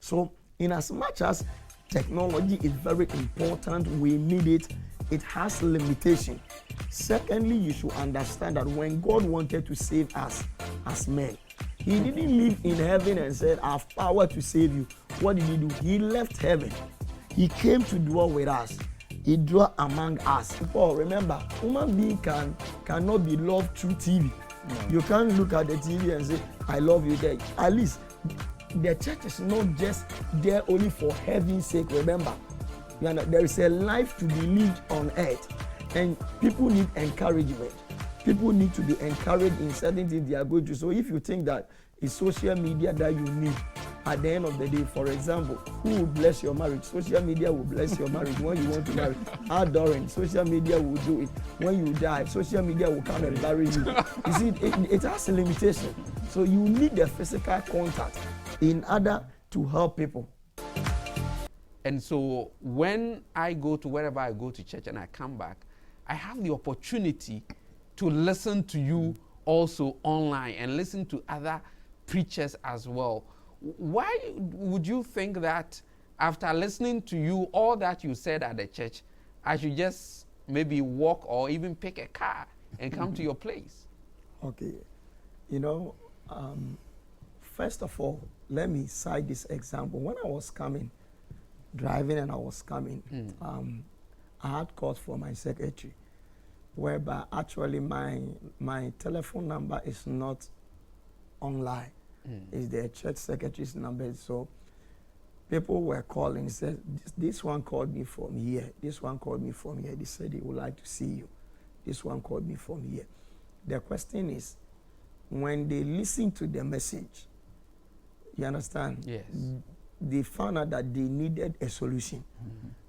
So in as much as technology is very important, we need it, it has limitation. Secondly, you should understand that when God wanted to save us as men, he didn't live in heaven and said, I have power to save you. What did he do? He left heaven. He came to dwell with us. He dwelt among us. Paul, remember, human being cannot be loved through TV. You can't look at the TV and say, I love you there. At least the church is not just there only for heaven's sake. Remember, there is a life to be lived on earth, and people need encouragement. People need to be encouraged in certain things they are going to. So if you think that it's social media that you need, at the end of the day, for example, who will bless your marriage? Social media will bless your marriage when you want to marry. Adoring, social media will do it. When you die, social media will come and bury you. You see, it has a limitation. So you need the physical contact in order to help people. And so when I go to wherever I go to church and I come back, I have the opportunity to listen to you also online and listen to other preachers as well. Why would you think that after listening to you, all that you said at the church, I should just maybe walk or even pick a car and come to your place? Okay. You know, first of all, let me cite this example. When I was driving and I was coming, I had calls for my secretary, whereby actually my telephone number is not online. It's the church secretary's number. So people were calling, said, this one called me from here. This one called me from here. They said they would like to see you. This one called me from here. The question is, when they listen to the message, you understand? Yes. They found out that they needed a solution.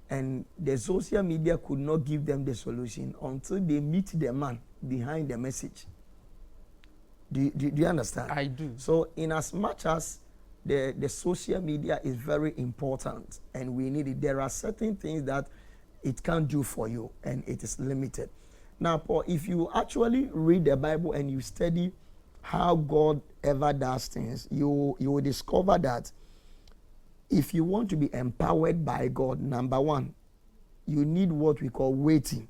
And the social media could not give them the solution until they meet the man behind the message. Do you understand? I do. So in as much as the social media is very important and we need it, there are certain things that it can't do for you and it is limited. Now, Paul, if you actually read the Bible and you study how God ever does things, you will discover that if you want to be empowered by God, number one, you need what we call waiting.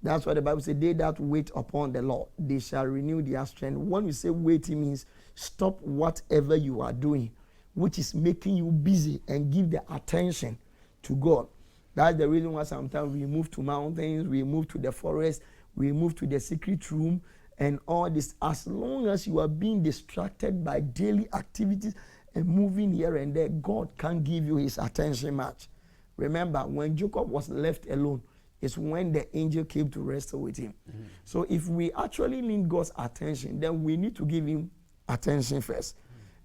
That's what the Bible says, they that wait upon the Lord, they shall renew their strength. When we say waiting means stop whatever you are doing, which is making you busy, and give the attention to God. That's the reason why sometimes we move to mountains, we move to the forest, we move to the secret room, and all this. As long as you are being distracted by daily activities and moving here and there, God can give you his attention much. Remember, when Jacob was left alone, it's when the angel came to wrestle with him. So if we actually need God's attention, then we need to give him attention first.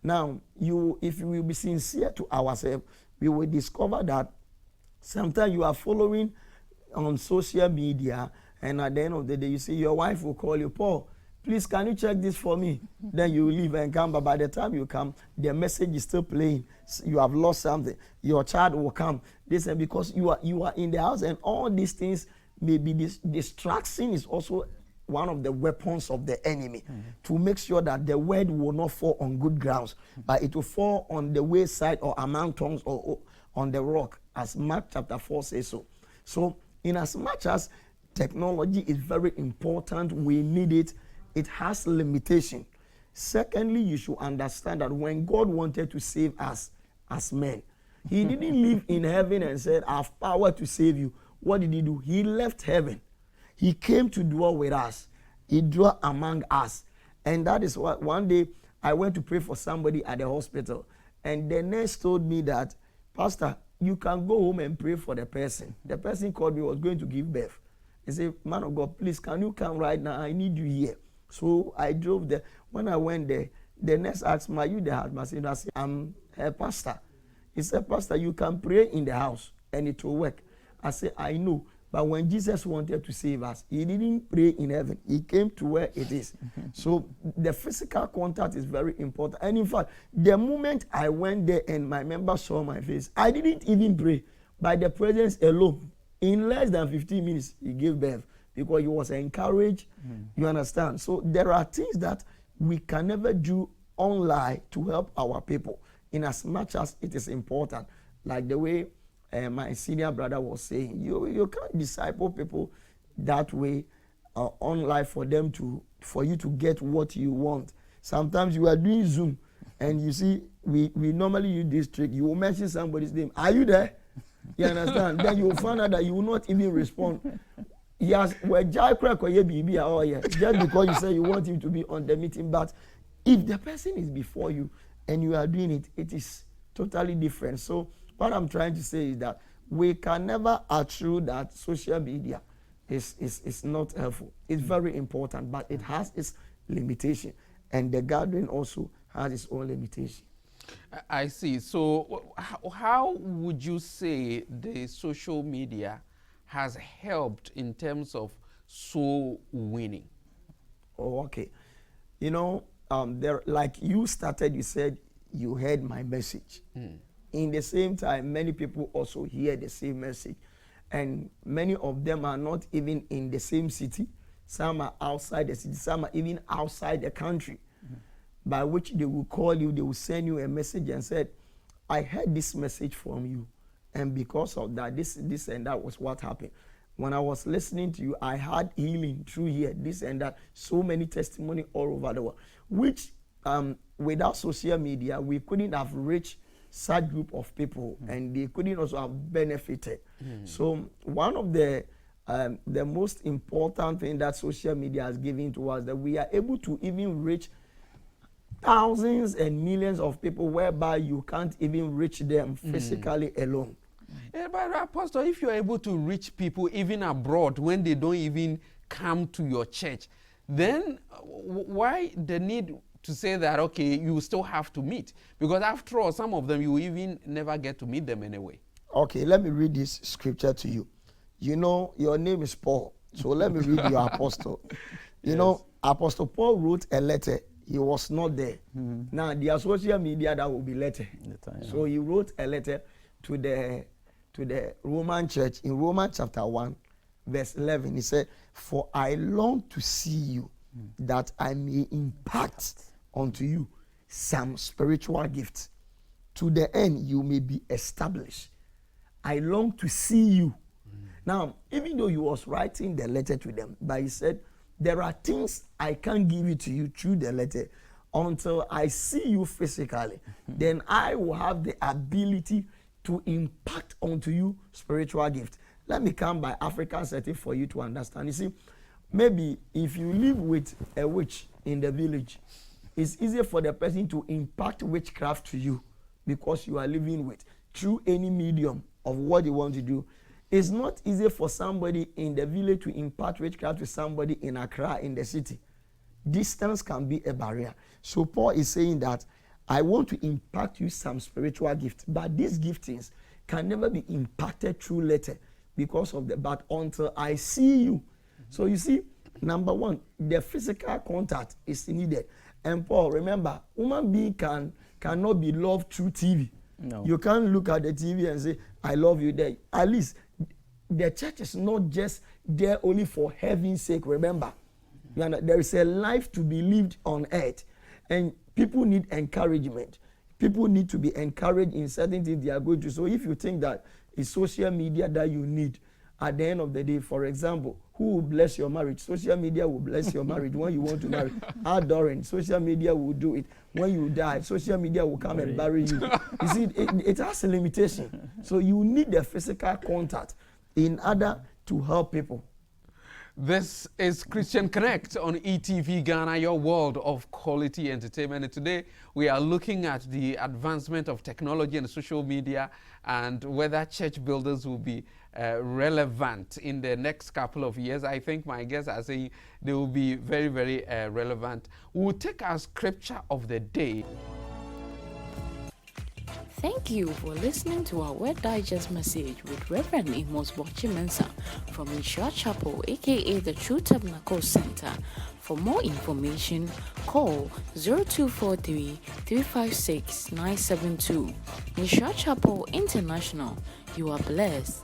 Now, if we will be sincere to ourselves, we will discover that sometimes you are following on social media, and at the end of the day, you see your wife will call you, Paul, please, can you check this for me? Then you leave and come, but by the time you come, the message is still playing. You have lost something. Your child will come. This, and because you are in the house, and all these things, maybe this distraction is also one of the weapons of the enemy to make sure that the word will not fall on good grounds, but it will fall on the wayside or among tongues or on the rock, as Mark chapter 4 says so. So, in as much as technology is very important, we need it, it has limitation. Secondly, you should understand that when God wanted to save us as men, he didn't live in heaven and said, I have power to save you. What did he do? He left heaven. He came to dwell with us. He dwelt among us. And that is what one day I went to pray for somebody at the hospital. And the nurse told me that, Pastor, you can go home and pray for the person. The person called me, was going to give birth. He said, man of God, please, can you come right now? I need you here. So I drove there. When I went there, the nurse asked me, are you the husband? I said, I'm her pastor. He said, Pastor, you can pray in the house and it will work. I said, I know. But when Jesus wanted to save us, he didn't pray in heaven. He came to where it is. So the physical contact is very important. And in fact, the moment I went there and my member saw my face, I didn't even pray. By the presence alone, in less than 15 minutes, he gave birth because he was encouraged. You understand? So there are things that we can never do online to help our people. in as much as it is important, like the way my senior brother was saying, you can't disciple people that way online for you to get what you want. Sometimes you are doing Zoom and you see we normally use this trick. You will mention somebody's name. Are you there? You understand? Then you will find out that you will not even respond. Yes, just because you say you want him to be on the meeting, but if the person is before you and you are doing it, it is totally different. So what I'm trying to say is that we can never attribute that social media is not helpful. It's very important, but it has its limitation, and the gathering also has its own limitation. I see. So how would you say the social media has helped in terms of soul winning? Oh, okay. You know, there, like you started, you said you heard my message. In the same time, many people also hear the same message, and many of them are not even in the same city. Some are outside the city, some are even outside the country, by which they will call you, they will send you a message and said, I heard this message from you, and because of that, this and that was what happened. When I was listening to you, I had healing through here, this and that, so many testimony all over the world, which without social media, we couldn't have reached such group of people, and they couldn't also have benefited. So one of the most important thing that social media has given to us, that we are able to even reach thousands and millions of people, whereby you can't even reach them physically alone. Yeah, but Apostle, if you're able to reach people even abroad when they don't even come to your church, then why the need to say that, okay, you still have to meet? Because after all, some of them, you even never get to meet them anyway. Okay, let me read this scripture to you. You know, your name is Paul, so let me read your apostle. You know, Apostle Paul wrote a letter. He was not there. Now, the social media, that will be letter. So he wrote a letter to the Roman church in Romans chapter 1, verse 11. He said, for I long to see you, that I may impart unto you some spiritual gifts, to the end you may be established. I long to see you. Now, even though he was writing the letter to them, but he said, there are things I can't give it to you through the letter until I see you physically. Then I will have the ability to impact onto you spiritual gift. Let me come by African setting for you to understand. You see, maybe if you live with a witch in the village, it's easier for the person to impact witchcraft to you because you are living with through any medium of what you want to do. It's not easy for somebody in the village to impart witchcraft to somebody in Accra, in the city. Distance can be a barrier. So Paul is saying that I want to impart you some spiritual gift, but these giftings can never be impacted through letter because of the, but until I see you. So you see, number one, the physical contact is needed. And Paul, remember, human being cannot be loved through TV. No. You can't look at the TV and say, I love you there. At least the church is not just there only for heaven's sake. Remember, there is a life to be lived on earth, and people need encouragement. People need to be encouraged in certain things they are going to. So if you think that it's social media that you need, at the end of the day, for example, who will bless your marriage? Social media will bless your marriage when you want to marry. Adoring, social media will do it. When you die, social media will come and bury you. You see, it has a limitation. So you need the physical contact in order to help people. This is Christian Connect on ETV Ghana, your world of quality entertainment. And today we are looking at the advancement of technology and social media and whether church builders will be relevant in the next couple of years. I think my guests are saying they will be very, very relevant. We will take our scripture of the day. Thank you for listening to our Word Digest message with Reverend Amos Bochimensa from Yeshua Chapel, aka the True Tabernacle Center. For more information, call 0243 356 972. Yeshua Chapel International. You are blessed.